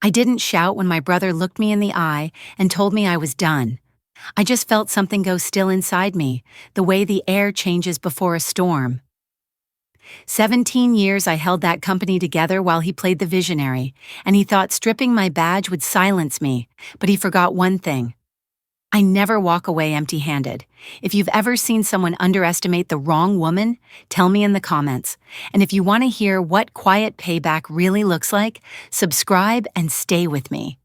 I didn't shout when my brother looked me in the eye and told me I was done. I just felt something go still inside me, the way the air changes before a storm. 17 years I held that company together while he played the visionary, and he thought stripping my badge would silence me, but he forgot one thing. I never walk away empty-handed. If you've ever seen someone underestimate the wrong woman, tell me in the comments. And if you want to hear what quiet payback really looks like, subscribe and stay with me.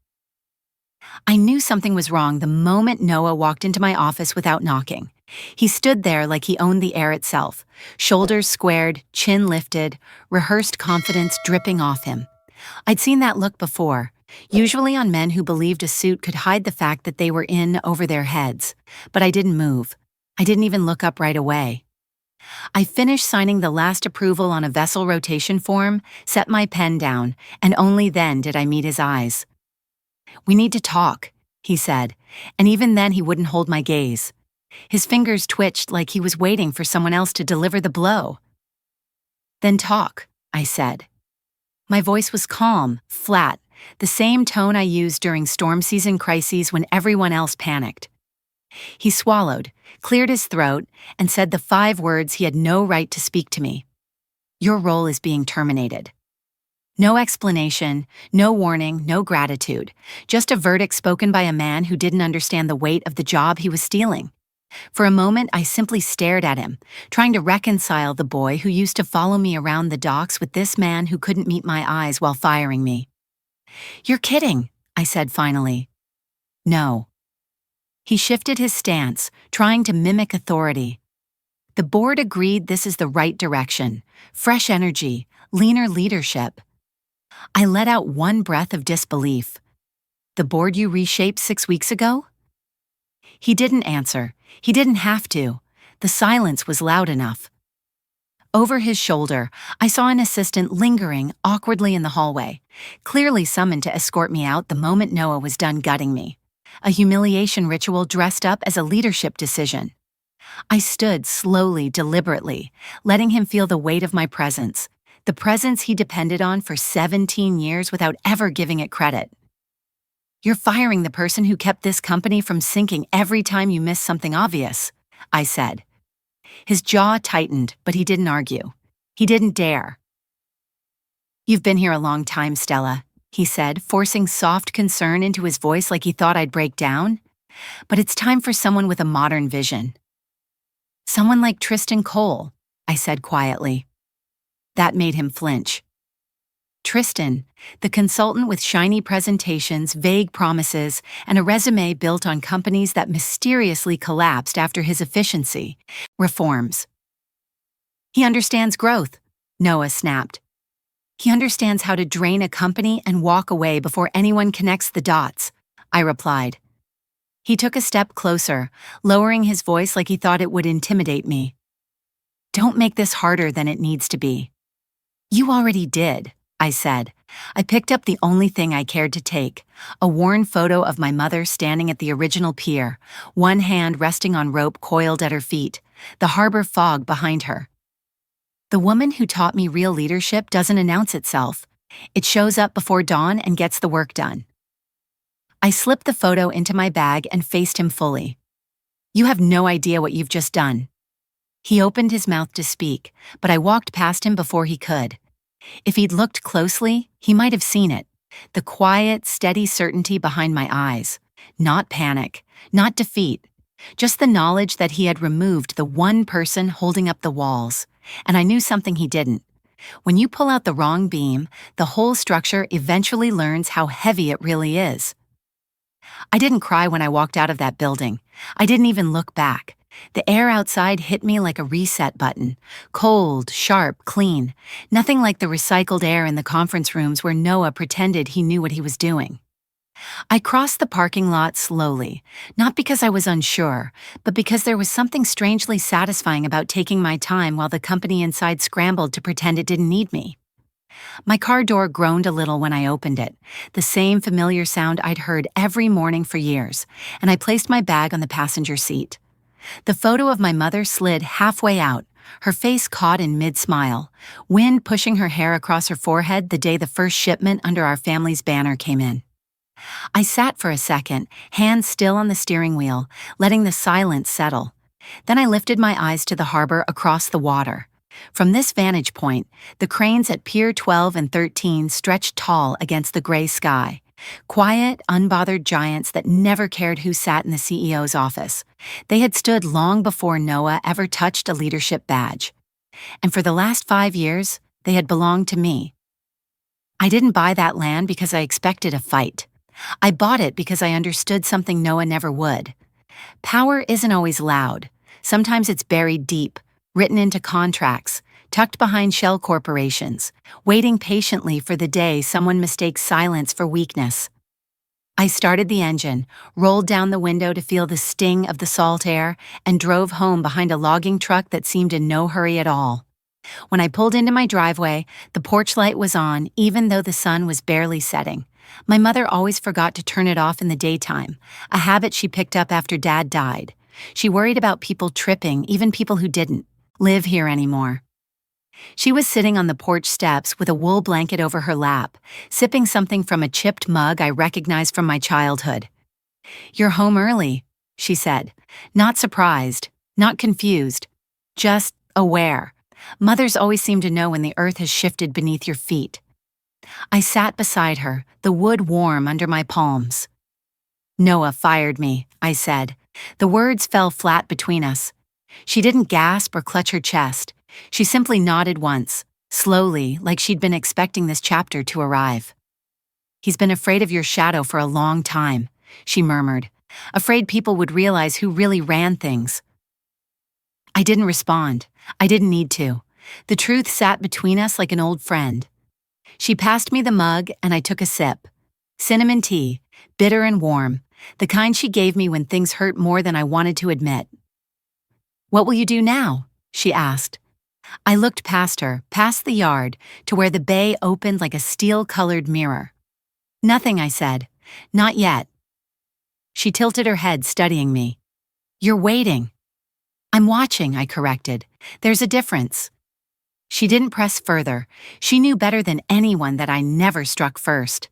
I knew something was wrong the moment Noah walked into my office without knocking. He stood there like he owned the air itself, shoulders squared, chin lifted, rehearsed confidence dripping off him. I'd seen that look before, usually on men who believed a suit could hide the fact that they were in over their heads. But I didn't move. I didn't even look up right away. I finished signing the last approval on a vessel rotation form, set my pen down, and only then did I meet his eyes. "We need to talk," he said, and even then he wouldn't hold my gaze. His fingers twitched like he was waiting for someone else to deliver the blow. "Then talk," I said. My voice was calm, flat, the same tone I used during storm season crises when everyone else panicked. He swallowed, cleared his throat, and said the 5 words he had no right to speak to me. "Your role is being terminated." No explanation, no warning, no gratitude, just a verdict spoken by a man who didn't understand the weight of the job he was stealing. For a moment, I simply stared at him, trying to reconcile the boy who used to follow me around the docks with this man who couldn't meet my eyes while firing me. "You're kidding," I said finally. "No." He shifted his stance, trying to mimic authority. "The board agreed this is the right direction. Fresh energy, leaner leadership." I let out one breath of disbelief. "The board you reshaped 6 weeks ago?" He didn't answer. He didn't have to. The silence was loud enough. Over his shoulder, I saw an assistant lingering awkwardly in the hallway, clearly summoned to escort me out the moment Noah was done gutting me. A humiliation ritual dressed up as a leadership decision. I stood slowly, deliberately, letting him feel the weight of my presence, the presence he depended on for 17 years without ever giving it credit. "You're firing the person who kept this company from sinking every time you missed something obvious," I said. His jaw tightened, but he didn't argue. He didn't dare. "You've been here a long time, Stella," he said, forcing soft concern into his voice like he thought I'd break down. "But it's time for someone with a modern vision." "Someone like Tristan Cole," I said quietly. That made him flinch. Tristan, the consultant with shiny presentations, vague promises, and a resume built on companies that mysteriously collapsed after his efficiency reforms. "He understands growth," Noah snapped. "He understands how to drain a company and walk away before anyone connects the dots," I replied. He took a step closer, lowering his voice like he thought it would intimidate me. "Don't make this harder than it needs to be." "You already did," I said. I picked up the only thing I cared to take, a worn photo of my mother standing at the original pier, one hand resting on rope coiled at her feet, the harbor fog behind her. The woman who taught me real leadership doesn't announce itself. It shows up before dawn and gets the work done. I slipped the photo into my bag and faced him fully. "You have no idea what you've just done." He opened his mouth to speak, but I walked past him before he could. If he'd looked closely, he might have seen it, the quiet, steady certainty behind my eyes. Not panic, not defeat, just the knowledge that he had removed the one person holding up the walls. And I knew something he didn't. When you pull out the wrong beam, the whole structure eventually learns how heavy it really is. I didn't cry when I walked out of that building. I didn't even look back. The air outside hit me like a reset button. Cold, sharp, clean. Nothing like the recycled air in the conference rooms where Noah pretended he knew what he was doing. I crossed the parking lot slowly, not because I was unsure, but because there was something strangely satisfying about taking my time while the company inside scrambled to pretend it didn't need me. My car door groaned a little when I opened it, the same familiar sound I'd heard every morning for years, and I placed my bag on the passenger seat. The photo of my mother slid halfway out, her face caught in mid-smile, wind pushing her hair across her forehead the day the first shipment under our family's banner came in. I sat for a second, hands still on the steering wheel, letting the silence settle. Then I lifted my eyes to the harbor across the water. From this vantage point, the cranes at Pier 12 and 13 stretched tall against the gray sky. Quiet, unbothered giants that never cared who sat in the CEO's office. They had stood long before Noah ever touched a leadership badge. And for the last 5 years, they had belonged to me. I didn't buy that land because I expected a fight. I bought it because I understood something Noah never would. Power isn't always loud. Sometimes it's buried deep, written into contracts, tucked behind shell corporations, waiting patiently for the day someone mistakes silence for weakness. I started the engine, rolled down the window to feel the sting of the salt air, and drove home behind a logging truck that seemed in no hurry at all. When I pulled into my driveway, the porch light was on even though the sun was barely setting. My mother always forgot to turn it off in the daytime, a habit she picked up after Dad died. She worried about people tripping, even people who didn't live here anymore. She was sitting on the porch steps with a wool blanket over her lap, sipping something from a chipped mug I recognized from my childhood. "You're home early," she said, not surprised, not confused, just aware. Mothers always seem to know when the earth has shifted beneath your feet. I sat beside her, the wood warm under my palms. "Noah fired me," I said. The words fell flat between us. She didn't gasp or clutch her chest. She simply nodded once, slowly, like she'd been expecting this chapter to arrive. "He's been afraid of your shadow for a long time," she murmured, afraid people would realize who really ran things. I didn't respond. I didn't need to. The truth sat between us like an old friend. She passed me the mug and I took a sip. Cinnamon tea, bitter and warm, the kind she gave me when things hurt more than I wanted to admit. "What will you do now?" she asked. I looked past her, past the yard, to where the bay opened like a steel-colored mirror. "Nothing," I said. "Not yet." She tilted her head, studying me. "You're waiting." "I'm watching," I corrected. "There's a difference." She didn't press further. She knew better than anyone that I never struck first.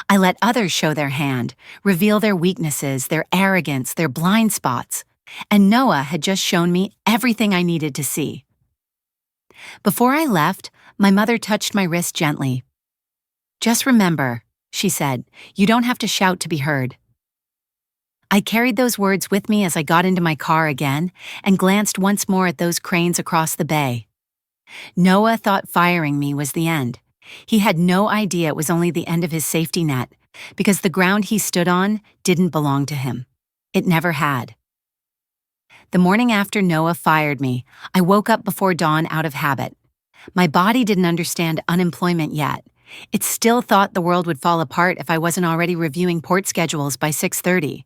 I let others show their hand, reveal their weaknesses, their arrogance, their blind spots. And Noah had just shown me everything I needed to see. Before I left, my mother touched my wrist gently. "Just remember," she said, "you don't have to shout to be heard." I carried those words with me as I got into my car again and glanced once more at those cranes across the bay. Noah thought firing me was the end. He had no idea it was only the end of his safety net, because the ground he stood on didn't belong to him. It never had. The morning after Noah fired me, I woke up before dawn out of habit. My body didn't understand unemployment yet. It still thought the world would fall apart if I wasn't already reviewing port schedules by 6:30.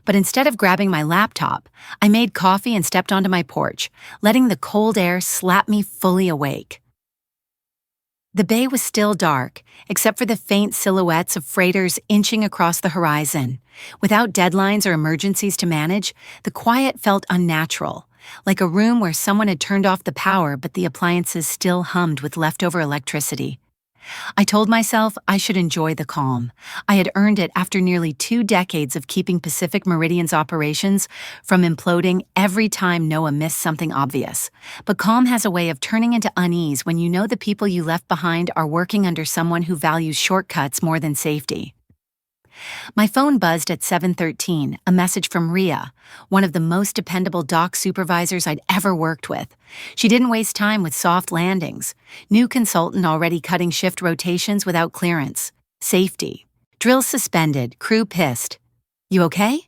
But instead of grabbing my laptop, I made coffee and stepped onto my porch, letting the cold air slap me fully awake. The bay was still dark, except for the faint silhouettes of freighters inching across the horizon. Without deadlines or emergencies to manage, the quiet felt unnatural, like a room where someone had turned off the power but the appliances still hummed with leftover electricity. I told myself I should enjoy the calm. I had earned it after nearly 2 decades of keeping Pacific Meridian's operations from imploding every time Noah missed something obvious. But calm has a way of turning into unease when you know the people you left behind are working under someone who values shortcuts more than safety. My phone buzzed at 7:13, a message from Rhea, one of the most dependable dock supervisors I'd ever worked with. She didn't waste time with soft landings. New consultant already cutting shift rotations without clearance. Safety. Drills suspended, crew pissed. "You okay?"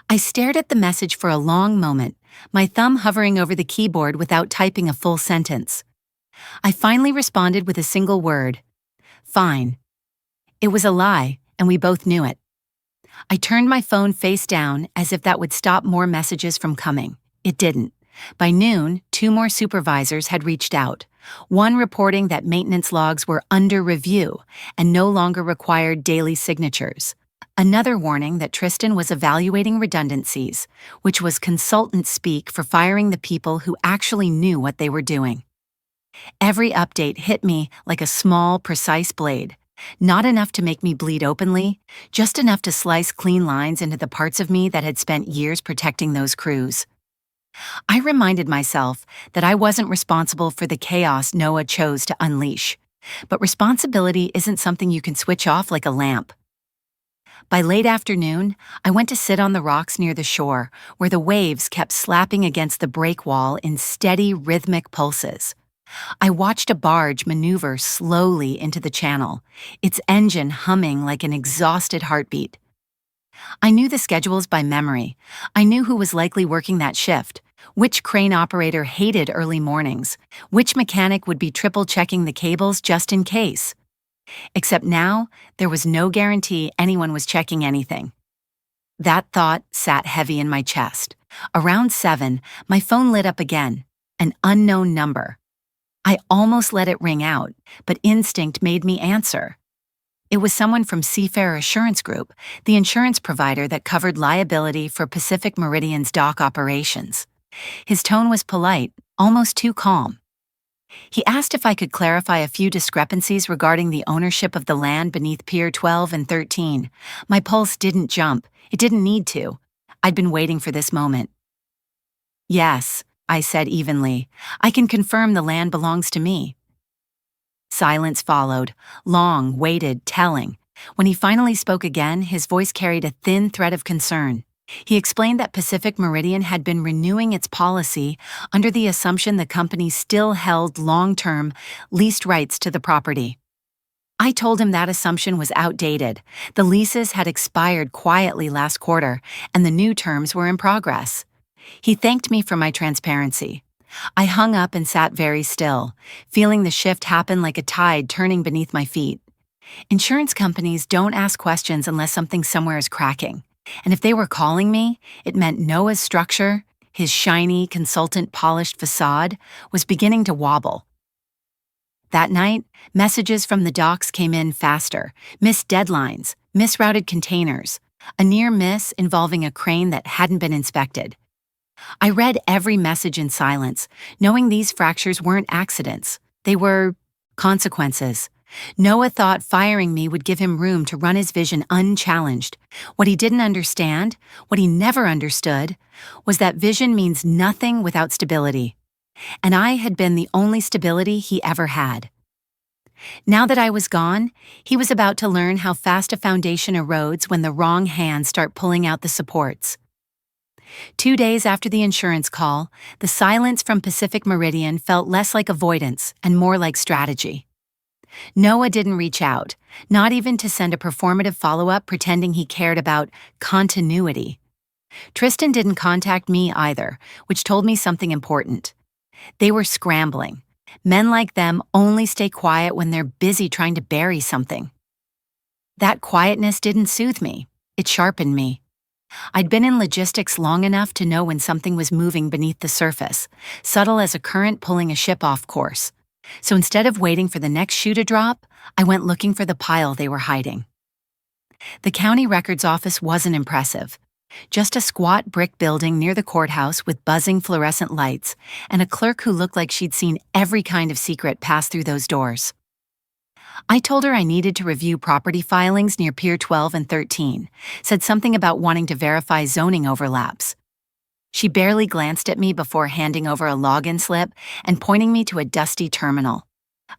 I stared at the message for a long moment, my thumb hovering over the keyboard without typing a full sentence. I finally responded with a single word. "Fine." It was a lie, and we both knew it. I turned my phone face down as if that would stop more messages from coming. It didn't. By noon, 2 more supervisors had reached out, one reporting that maintenance logs were under review and no longer required daily signatures. Another warning that Tristan was evaluating redundancies, which was consultant speak for firing the people who actually knew what they were doing. Every update hit me like a small, precise blade. Not enough to make me bleed openly, just enough to slice clean lines into the parts of me that had spent years protecting those crews. I reminded myself that I wasn't responsible for the chaos Noah chose to unleash. But responsibility isn't something you can switch off like a lamp. By late afternoon, I went to sit on the rocks near the shore, where the waves kept slapping against the break wall in steady, rhythmic pulses. I watched a barge maneuver slowly into the channel, its engine humming like an exhausted heartbeat. I knew the schedules by memory. I knew who was likely working that shift, which crane operator hated early mornings, which mechanic would be triple-checking the cables just in case. Except now, there was no guarantee anyone was checking anything. That thought sat heavy in my chest. Around 7, my phone lit up again, an unknown number. I almost let it ring out, but instinct made me answer. It was someone from Seafarer Assurance Group, the insurance provider that covered liability for Pacific Meridian's dock operations. His tone was polite, almost too calm. He asked if I could clarify a few discrepancies regarding the ownership of the land beneath Pier 12 and 13. My pulse didn't jump. It didn't need to. I'd been waiting for this moment. Yes, I said evenly. I can confirm the land belongs to me. Silence followed, long, weighted, telling. When he finally spoke again, his voice carried a thin thread of concern. He explained that Pacific Meridian had been renewing its policy under the assumption the company still held long-term, leased rights to the property. I told him that assumption was outdated. The leases had expired quietly last quarter, and the new terms were in progress. He thanked me for my transparency. I hung up and sat very still, feeling the shift happen like a tide turning beneath my feet. Insurance companies don't ask questions unless something somewhere is cracking. And if they were calling me, it meant Noah's structure, his shiny, consultant-polished facade, was beginning to wobble. That night, messages from the docks came in faster, missed deadlines, misrouted containers, a near miss involving a crane that hadn't been inspected. I read every message in silence, knowing these fractures weren't accidents. They were consequences. Noah thought firing me would give him room to run his vision unchallenged. What he didn't understand, what he never understood, was that vision means nothing without stability. And I had been the only stability he ever had. Now that I was gone, he was about to learn how fast a foundation erodes when the wrong hands start pulling out the supports. 2 days after the insurance call, the silence from Pacific Meridian felt less like avoidance and more like strategy. Noah didn't reach out, not even to send a performative follow-up pretending he cared about continuity. Tristan didn't contact me either, which told me something important. They were scrambling. Men like them only stay quiet when they're busy trying to bury something. That quietness didn't soothe me. It sharpened me. I'd been in logistics long enough to know when something was moving beneath the surface, subtle as a current pulling a ship off course. So instead of waiting for the next shoe to drop, I went looking for the pile they were hiding. The county records office wasn't impressive. Just a squat brick building near the courthouse with buzzing fluorescent lights and a clerk who looked like she'd seen every kind of secret pass through those doors. I told her I needed to review property filings near Pier 12 and 13, said something about wanting to verify zoning overlaps. She barely glanced at me before handing over a login slip and pointing me to a dusty terminal.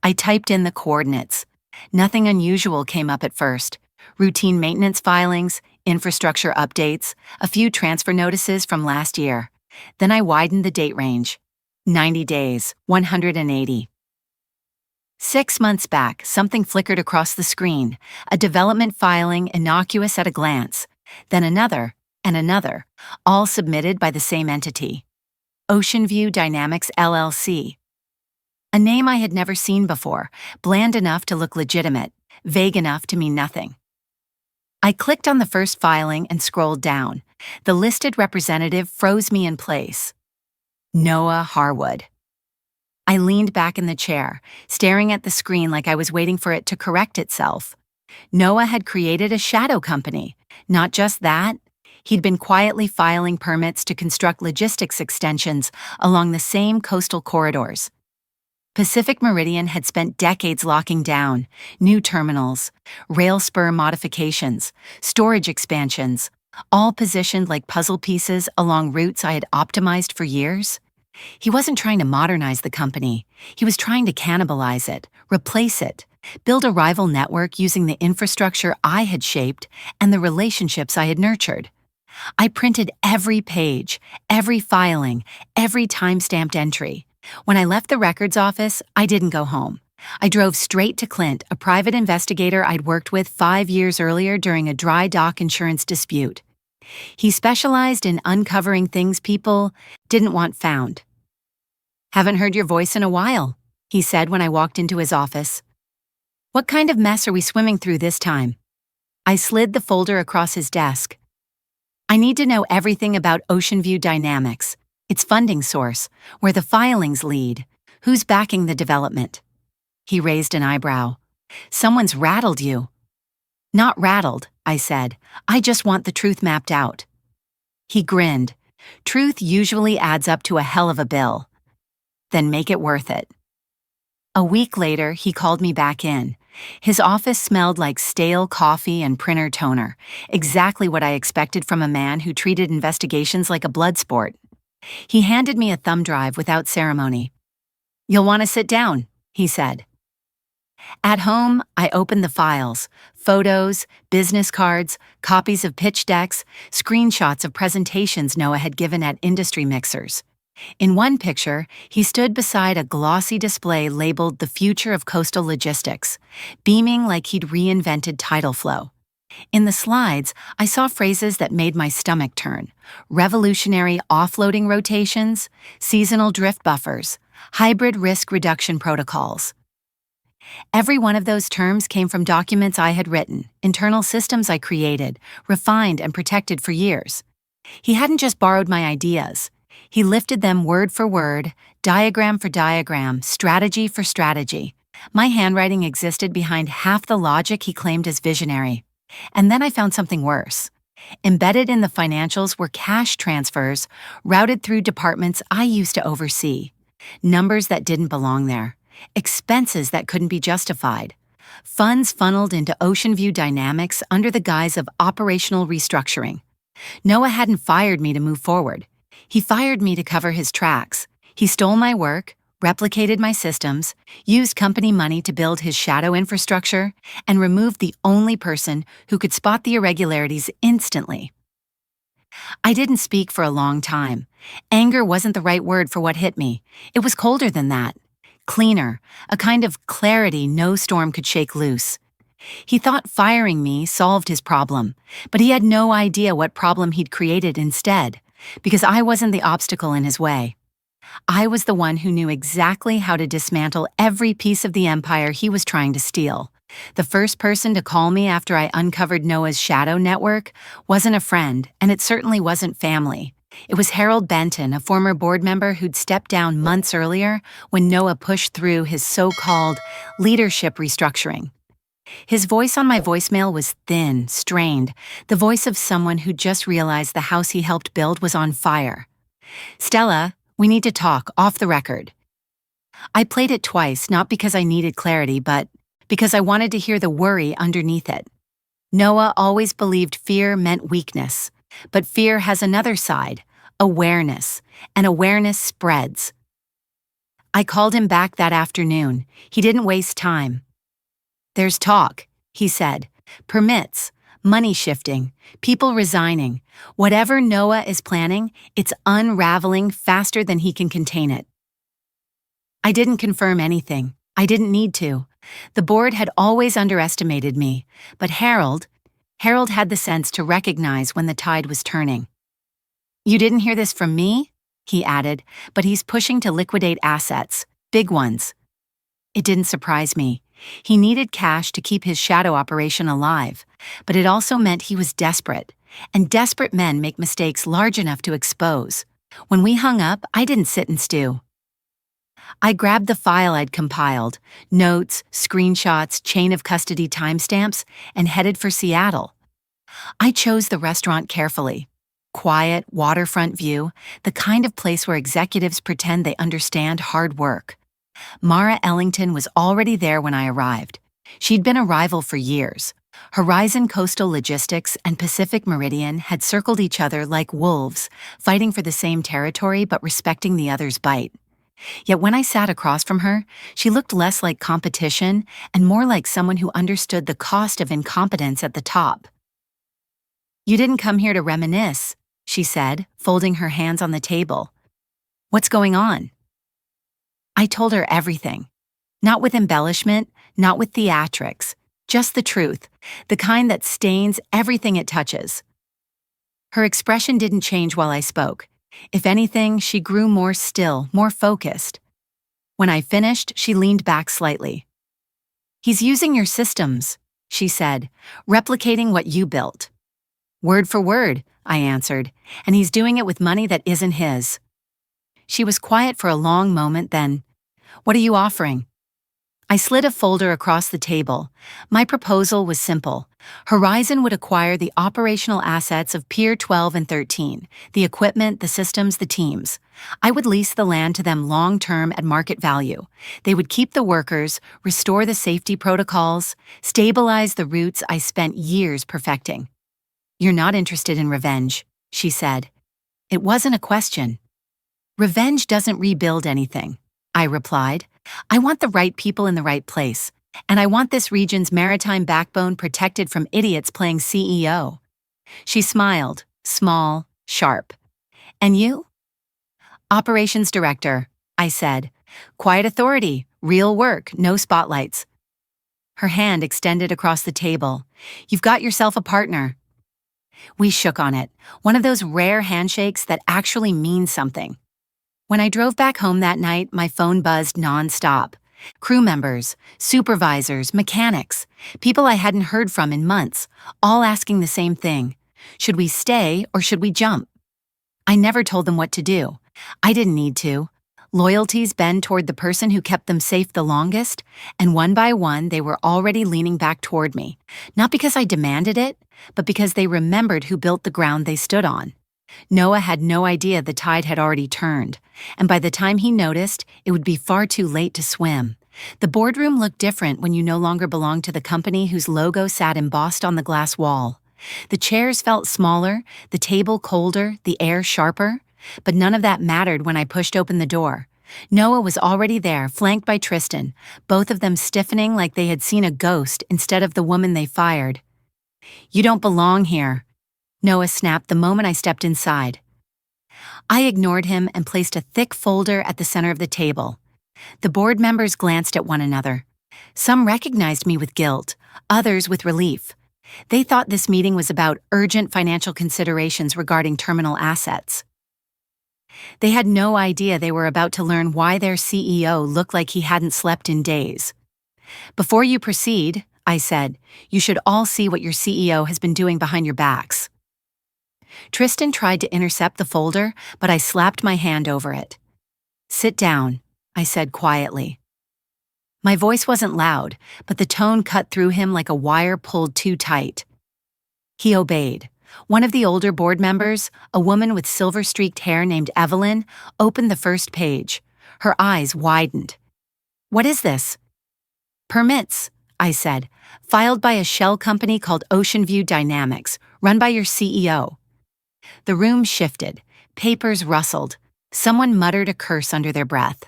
I typed in the coordinates. Nothing unusual came up at first. Routine maintenance filings, infrastructure updates, a few transfer notices from last year. Then I widened the date range. 90 days, 180. 6 months back, something flickered across the screen, a development filing innocuous at a glance. Then another, and another, all submitted by the same entity. Ocean View Dynamics LLC. A name I had never seen before, bland enough to look legitimate, vague enough to mean nothing. I clicked on the first filing and scrolled down. The listed representative froze me in place. Noah Harwood. I leaned back in the chair, staring at the screen like I was waiting for it to correct itself. Noah had created a shadow company, Not just that, he'd been quietly filing permits to construct logistics extensions along the same coastal corridors. Pacific Meridian had spent decades locking down new terminals, rail spur modifications, storage expansions, all positioned like puzzle pieces along routes I had optimized for years. He wasn't trying to modernize the company. He was trying to cannibalize it, replace it, build a rival network using the infrastructure I had shaped and the relationships I had nurtured. I printed every page, every filing, every time-stamped entry. When I left the records office, I didn't go home. I drove straight to Clint, a private investigator I'd worked with 5 years earlier during a dry dock insurance dispute. He specialized in uncovering things people didn't want found. "Haven't heard your voice in a while," he said when I walked into his office. "What kind of mess are we swimming through this time?" I slid the folder across his desk. "I need to know everything about Ocean View Dynamics, its funding source, where the filings lead, who's backing the development." He raised an eyebrow. "Someone's rattled you." "Not rattled," I said. "I just want the truth mapped out." He grinned. "Truth usually adds up to a hell of a bill. Then make it worth it." A week later, he called me back in. His office smelled like stale coffee and printer toner, exactly what I expected from a man who treated investigations like a blood sport. He handed me a thumb drive without ceremony. "You'll want to sit down," he said. At home, I opened the files: photos, business cards, copies of pitch decks, screenshots of presentations Noah had given at industry mixers. In one picture, he stood beside a glossy display labeled "The Future of Coastal Logistics," beaming like he'd reinvented tidal flow. In the slides, I saw phrases that made my stomach turn: revolutionary offloading rotations, seasonal drift buffers, hybrid risk reduction protocols. Every one of those terms came from documents I had written, internal systems I created, refined and protected for years. He hadn't just borrowed my ideas. He lifted them word for word, diagram for diagram, strategy for strategy. My handwriting existed behind half the logic he claimed as visionary. And then I found something worse. Embedded in the financials were cash transfers routed through departments I used to oversee. Numbers that didn't belong there. Expenses that couldn't be justified. Funds funneled into Ocean View Dynamics under the guise of operational restructuring. Noah hadn't fired me to move forward. He fired me to cover his tracks. He stole my work, replicated my systems, used company money to build his shadow infrastructure, and removed the only person who could spot the irregularities instantly. I didn't speak for a long time. Anger wasn't the right word for what hit me. It was colder than that. Cleaner, a kind of clarity no storm could shake loose. He thought firing me solved his problem, but he had no idea what problem he'd created instead, because I wasn't the obstacle in his way. I was the one who knew exactly how to dismantle every piece of the empire he was trying to steal. The first person to call me after I uncovered Noah's shadow network wasn't a friend, and it certainly wasn't family. It was Harold Benton, a former board member who'd stepped down months earlier when Noah pushed through his so-called leadership restructuring. His voice on my voicemail was thin, strained, the voice of someone who just realized the house he helped build was on fire. "Stella, we need to talk, off the record." I played it twice, not because I needed clarity, but because I wanted to hear the worry underneath it. Noah always believed fear meant weakness, but fear has another side, awareness, and awareness spreads. I called him back that afternoon. He didn't waste time. "There's talk," he said. "Permits, money shifting, people resigning. Whatever Noah is planning, it's unraveling faster than he can contain it." I didn't confirm anything. I didn't need to. The board had always underestimated me, but Harold had the sense to recognize when the tide was turning. "You didn't hear this from me?" he added, "but he's pushing to liquidate assets, big ones." It didn't surprise me. He needed cash to keep his shadow operation alive, but it also meant he was desperate, and desperate men make mistakes large enough to expose. When we hung up, I didn't sit and stew. I grabbed the file I'd compiled, notes, screenshots, chain of custody timestamps, and headed for Seattle. I chose the restaurant carefully. Quiet, waterfront view, the kind of place where executives pretend they understand hard work. Mara Ellington was already there when I arrived. She'd been a rival for years. Horizon Coastal Logistics and Pacific Meridian had circled each other like wolves, fighting for the same territory but respecting the other's bite. Yet when I sat across from her, she looked less like competition and more like someone who understood the cost of incompetence at the top. "You didn't come here to reminisce," she said, folding her hands on the table. "What's going on?" I told her everything. Not with embellishment, not with theatrics, just the truth, the kind that stains everything it touches. Her expression didn't change while I spoke. If anything, she grew more still, more focused. When I finished, she leaned back slightly. "He's using your systems," she said, "replicating what you built." "Word for word," I answered, "and he's doing it with money that isn't his." She was quiet for a long moment, then, "What are you offering?" I slid a folder across the table. My proposal was simple. Horizon would acquire the operational assets of Pier 12 and 13, the equipment, the systems, the teams. I would lease the land to them long-term at market value. They would keep the workers, restore the safety protocols, stabilize the routes I spent years perfecting. "You're not interested in revenge," she said. It wasn't a question. "Revenge doesn't rebuild anything," I replied. "I want the right people in the right place, and I want this region's maritime backbone protected from idiots playing CEO." She smiled, small, sharp. "And you?" "Operations director," I said. "Quiet authority, real work, no spotlights." Her hand extended across the table. "You've got yourself a partner." We shook on it, one of those rare handshakes that actually means something. When I drove back home that night, my phone buzzed nonstop. Crew members, supervisors, mechanics, people I hadn't heard from in months, all asking the same thing. Should we stay or should we jump? I never told them what to do. I didn't need to. Loyalties bend toward the person who kept them safe the longest, and one by one they were already leaning back toward me, not because I demanded it, but because they remembered who built the ground they stood on. Noah had no idea the tide had already turned, and by the time he noticed, it would be far too late to swim. The boardroom looked different when you no longer belonged to the company whose logo sat embossed on the glass wall. The chairs felt smaller, the table colder, the air sharper, but none of that mattered when I pushed open the door. Noah was already there, flanked by Tristan, both of them stiffening like they had seen a ghost instead of the woman they fired. "You don't belong here," Noah snapped the moment I stepped inside. I ignored him and placed a thick folder at the center of the table. The board members glanced at one another. Some recognized me with guilt, others with relief. They thought this meeting was about urgent financial considerations regarding terminal assets. They had no idea they were about to learn why their CEO looked like he hadn't slept in days. "Before you proceed," I said, "you should all see what your CEO has been doing behind your backs." Tristan tried to intercept the folder, but I slapped my hand over it. "Sit down," I said quietly. My voice wasn't loud, but the tone cut through him like a wire pulled too tight. He obeyed. One of the older board members, a woman with silver-streaked hair named Evelyn, opened the first page. Her eyes widened. "What is this?" "Permits," I said, "filed by a shell company called Ocean View Dynamics, run by your CEO." The room shifted. Papers rustled. Someone muttered a curse under their breath.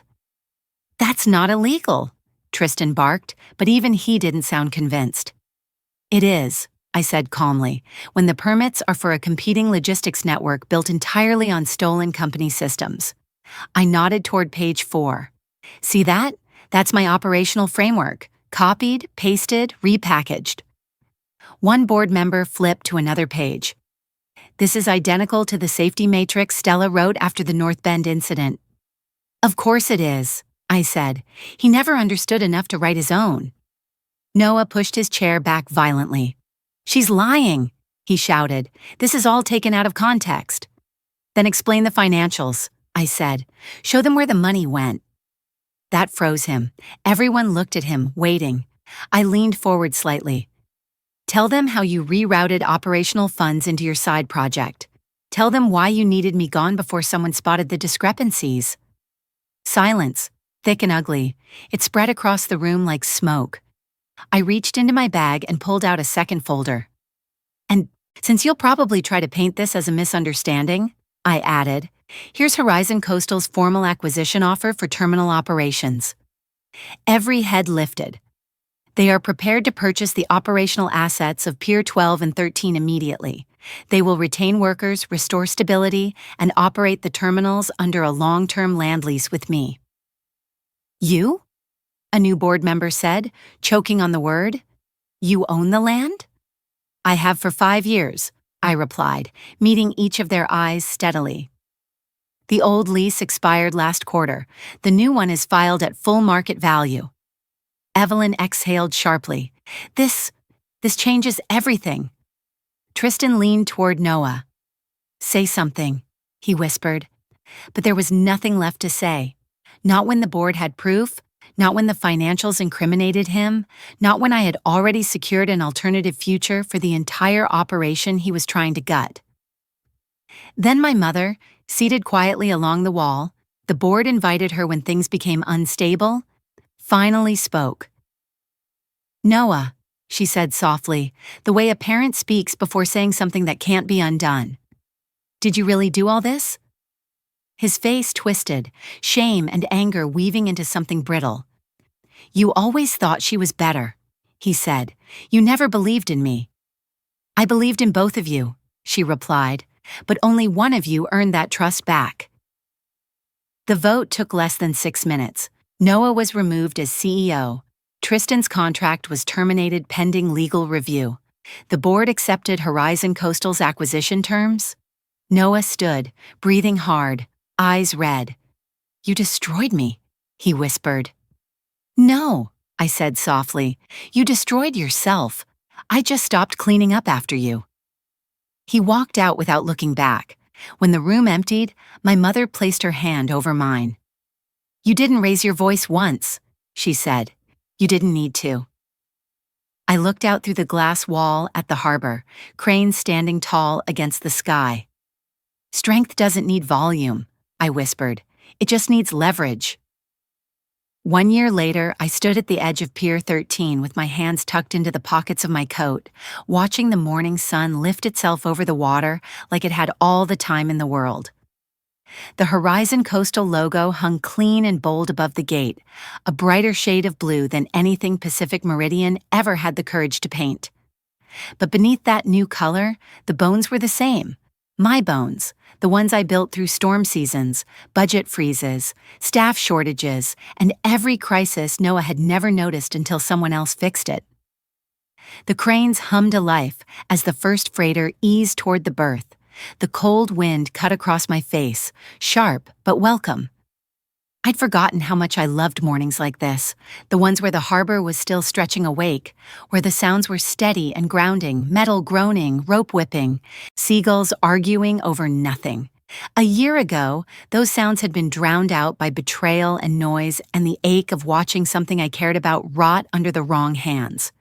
"That's not illegal," Tristan barked, but even he didn't sound convinced. "It is," I said calmly, "when the permits are for a competing logistics network built entirely on stolen company systems." I nodded toward page 4. "See that? That's my operational framework. Copied, pasted, repackaged." One board member flipped to another page. "This is identical to the safety matrix Stella wrote after the North Bend incident." "Of course it is," I said. He never understood enough to write his own. Noah pushed his chair back violently. "She's lying," he shouted. "This is all taken out of context." "Then explain the financials," I said. "Show them where the money went." That froze him. Everyone looked at him, waiting. I leaned forward slightly. Tell them how you rerouted operational funds into your side project. Tell them why you needed me gone before someone spotted the discrepancies. Silence, thick and ugly. It spread across the room like smoke. I reached into my bag and pulled out a second folder. And since you'll probably try to paint this as a misunderstanding, I added, here's Horizon Coastal's formal acquisition offer for terminal operations. Every head lifted. They are prepared to purchase the operational assets of Pier 12 and 13 immediately. They will retain workers, restore stability, and operate the terminals under a long-term land lease with me. You? A new board member said, choking on the word. You own the land? I have for 5 years, I replied, meeting each of their eyes steadily. The old lease expired last quarter. The new one is filed at full market value. Evelyn exhaled sharply. This changes everything. Tristan leaned toward Noah. Say something, he whispered. But there was nothing left to say. Not when the board had proof, not when the financials incriminated him, not when I had already secured an alternative future for the entire operation he was trying to gut. Then my mother, seated quietly along the wall, the board invited her when things became unstable, finally spoke. Noah, she said softly, the way a parent speaks before saying something that can't be undone. Did you really do all this? His face twisted, shame and anger weaving into something brittle. You always thought she was better, he said. You never believed in me. I believed in both of you, she replied, but only one of you earned that trust back. The vote took less than 6 minutes. Noah was removed as CEO. Tristan's contract was terminated pending legal review. The board accepted Horizon Coastal's acquisition terms. Noah stood, breathing hard, eyes red. You destroyed me, he whispered. No, I said softly. You destroyed yourself. I just stopped cleaning up after you. He walked out without looking back. When the room emptied, my mother placed her hand over mine. You didn't raise your voice once, she said. You didn't need to. I looked out through the glass wall at the harbor, cranes standing tall against the sky. Strength doesn't need volume, I whispered. It just needs leverage. 1 year later, I stood at the edge of Pier 13 with my hands tucked into the pockets of my coat, watching the morning sun lift itself over the water like it had all the time in the world. The Horizon Coastal logo hung clean and bold above the gate, a brighter shade of blue than anything Pacific Meridian ever had the courage to paint. But beneath that new color, the bones were the same. My bones, the ones I built through storm seasons, budget freezes, staff shortages, and every crisis Noah had never noticed until someone else fixed it. The cranes hummed a life as the first freighter eased toward the berth. The cold wind cut across my face, sharp but welcome. I'd forgotten how much I loved mornings like this, the ones where the harbor was still stretching awake, where the sounds were steady and grounding, metal groaning, rope whipping, seagulls arguing over nothing. A year ago, those sounds had been drowned out by betrayal and noise and the ache of watching something I cared about rot under the wrong hands.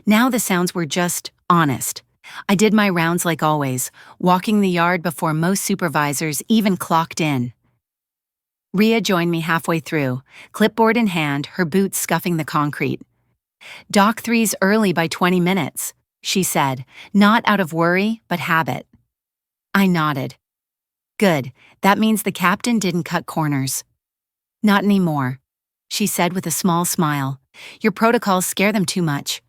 Now the sounds were just honest. I did my rounds like always, walking the yard before most supervisors even clocked in. Rhea joined me halfway through, clipboard in hand, her boots scuffing the concrete. Dock 3's early by 20 minutes, she said, not out of worry, but habit. I nodded. Good, that means the captain didn't cut corners. Not anymore, she said with a small smile. Your protocols scare them too much.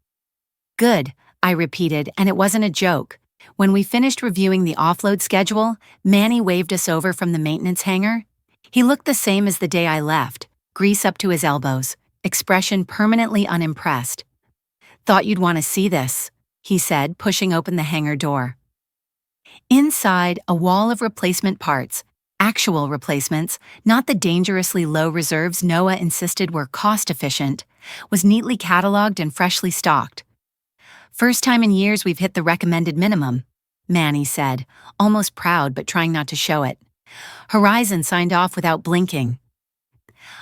Good, I repeated, and it wasn't a joke. When we finished reviewing the offload schedule, Manny waved us over from the maintenance hangar. He looked the same as the day I left, grease up to his elbows, expression permanently unimpressed. Thought you'd want to see this, he said, pushing open the hangar door. Inside, a wall of replacement parts, actual replacements, not the dangerously low reserves Noah insisted were cost-efficient, was neatly cataloged and freshly stocked. First time in years we've hit the recommended minimum, Manny said, almost proud but trying not to show it. Horizon signed off without blinking.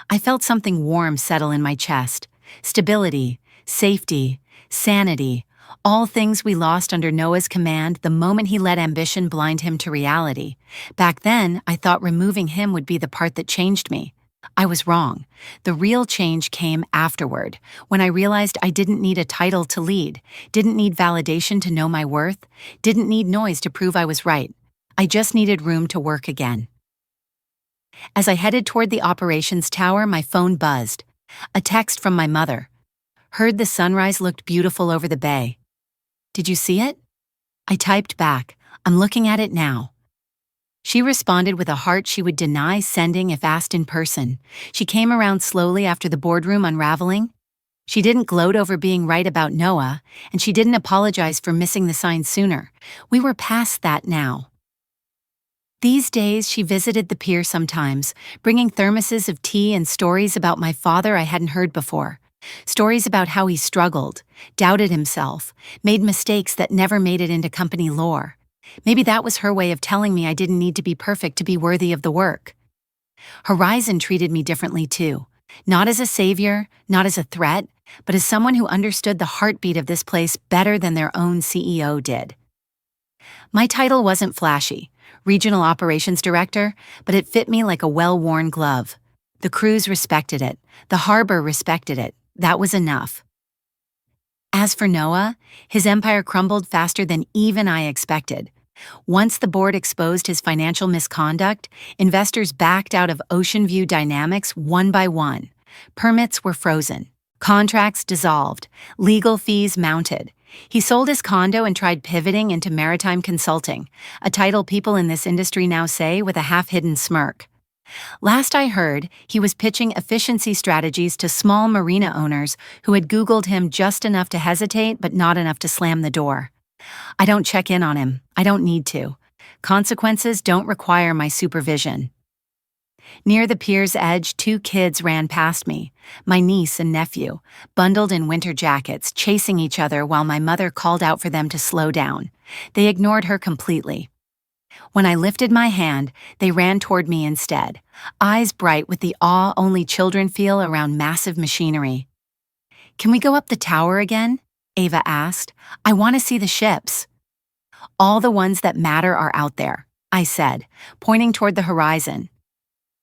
I felt something warm settle in my chest. Stability, safety, sanity, All things we lost under Noah's command the moment he let ambition blind him to reality. Back then, I thought removing him would be the part that changed me. I was wrong. The real change came afterward, when I realized I didn't need a title to lead, didn't need validation to know my worth, didn't need noise to prove I was right. I just needed room to work again. As I headed toward the operations tower, my phone buzzed. A text from my mother. Heard the sunrise looked beautiful over the bay. Did you see it? I typed back, I'm looking at it now. She responded with a heart she would deny sending if asked in person. She came around slowly after the boardroom unraveling. She didn't gloat over being right about Noah, and she didn't apologize for missing the sign sooner. We were past that now. These days, she visited the pier sometimes, bringing thermoses of tea and stories about my father I hadn't heard before. Stories about how he struggled, doubted himself, made mistakes that never made it into company lore. Maybe that was her way of telling me I didn't need to be perfect to be worthy of the work. Horizon treated me differently too. Not as a savior, not as a threat, but as someone who understood the heartbeat of this place better than their own CEO did. My title wasn't flashy, Regional Operations Director, but it fit me like a well-worn glove. The crews respected it. The harbor respected it. That was enough. As for Noah, his empire crumbled faster than even I expected. Once the board exposed his financial misconduct, investors backed out of Ocean View Dynamics one by one. Permits were frozen. Contracts dissolved. Legal fees mounted. He sold his condo and tried pivoting into maritime consulting, a title people in this industry now say with a half-hidden smirk. Last I heard, he was pitching efficiency strategies to small marina owners who had Googled him just enough to hesitate but not enough to slam the door. I don't check in on him. I don't need to. Consequences don't require my supervision. Near the pier's edge, 2 kids ran past me, my niece and nephew, bundled in winter jackets, chasing each other while my mother called out for them to slow down. They ignored her completely. When I lifted my hand, they ran toward me instead, eyes bright with the awe only children feel around massive machinery. "Can we go up the tower again?" Ava asked. "I want to see the ships." "All the ones that matter are out there," I said, pointing toward the horizon.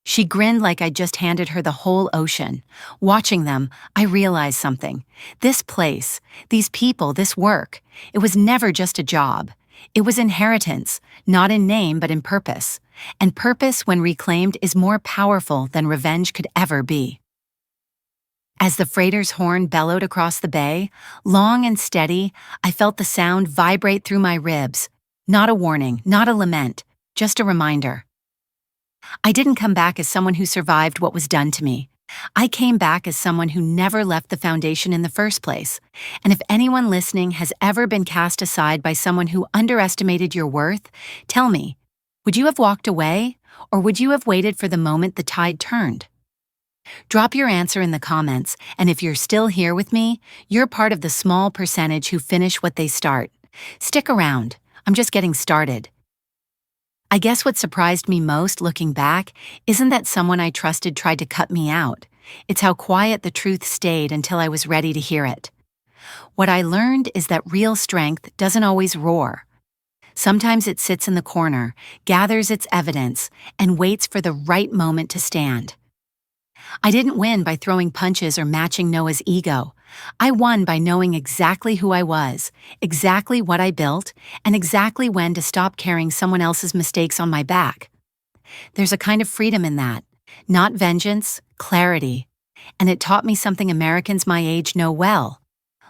She grinned like I'd just handed her the whole ocean. Watching them, I realized something. This place, these people, this work, it was never just a job. It was inheritance, not in name but in purpose. And purpose, when reclaimed, is more powerful than revenge could ever be. As the freighter's horn bellowed across the bay, long and steady, I felt the sound vibrate through my ribs. Not a warning, not a lament, just a reminder. I didn't come back as someone who survived what was done to me. I came back as someone who never left the foundation in the first place. And if anyone listening has ever been cast aside by someone who underestimated your worth, tell me, would you have walked away, or would you have waited for the moment the tide turned? Drop your answer in the comments, and if you're still here with me, you're part of the small percentage who finish what they start. Stick around. I'm just getting started. I guess what surprised me most looking back isn't that someone I trusted tried to cut me out. It's how quiet the truth stayed until I was ready to hear it. What I learned is that real strength doesn't always roar. Sometimes it sits in the corner, gathers its evidence, and waits for the right moment to stand. I didn't win by throwing punches or matching Noah's ego. I won by knowing exactly who I was, exactly what I built, and exactly when to stop carrying someone else's mistakes on my back. There's a kind of freedom in that, not vengeance, clarity. And it taught me something Americans my age know well.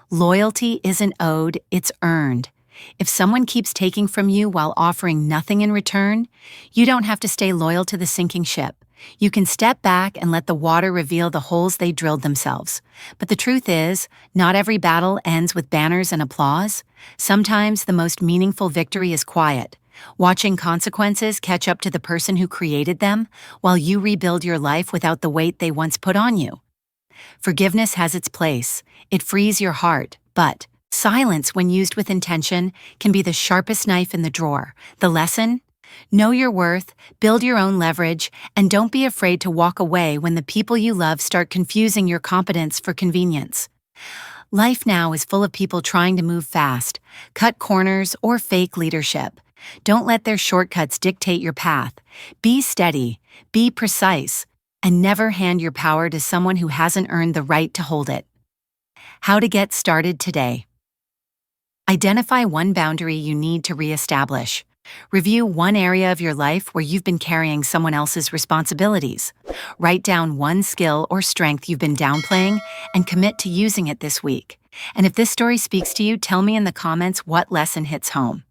Loyalty isn't owed, it's earned. If someone keeps taking from you while offering nothing in return, you don't have to stay loyal to the sinking ship. You can step back and let the water reveal the holes they drilled themselves. But the truth is, not every battle ends with banners and applause. Sometimes the most meaningful victory is quiet, watching consequences catch up to the person who created them while you rebuild your life without the weight they once put on you. Forgiveness has its place. It frees your heart, but silence, when used with intention, can be the sharpest knife in the drawer. The lesson? Know your worth, build your own leverage, and don't be afraid to walk away when the people you love start confusing your competence for convenience. Life now is full of people trying to move fast, cut corners, or fake leadership. Don't let their shortcuts dictate your path. Be steady, be precise, and never hand your power to someone who hasn't earned the right to hold it. How to get started today. Identify one boundary you need to reestablish. Review one area of your life where you've been carrying someone else's responsibilities. Write down one skill or strength you've been downplaying and commit to using it this week. And if this story speaks to you, tell me in the comments what lesson hits home.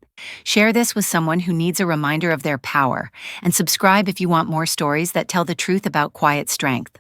Share this with someone who needs a reminder of their power, and subscribe if you want more stories that tell the truth about quiet strength.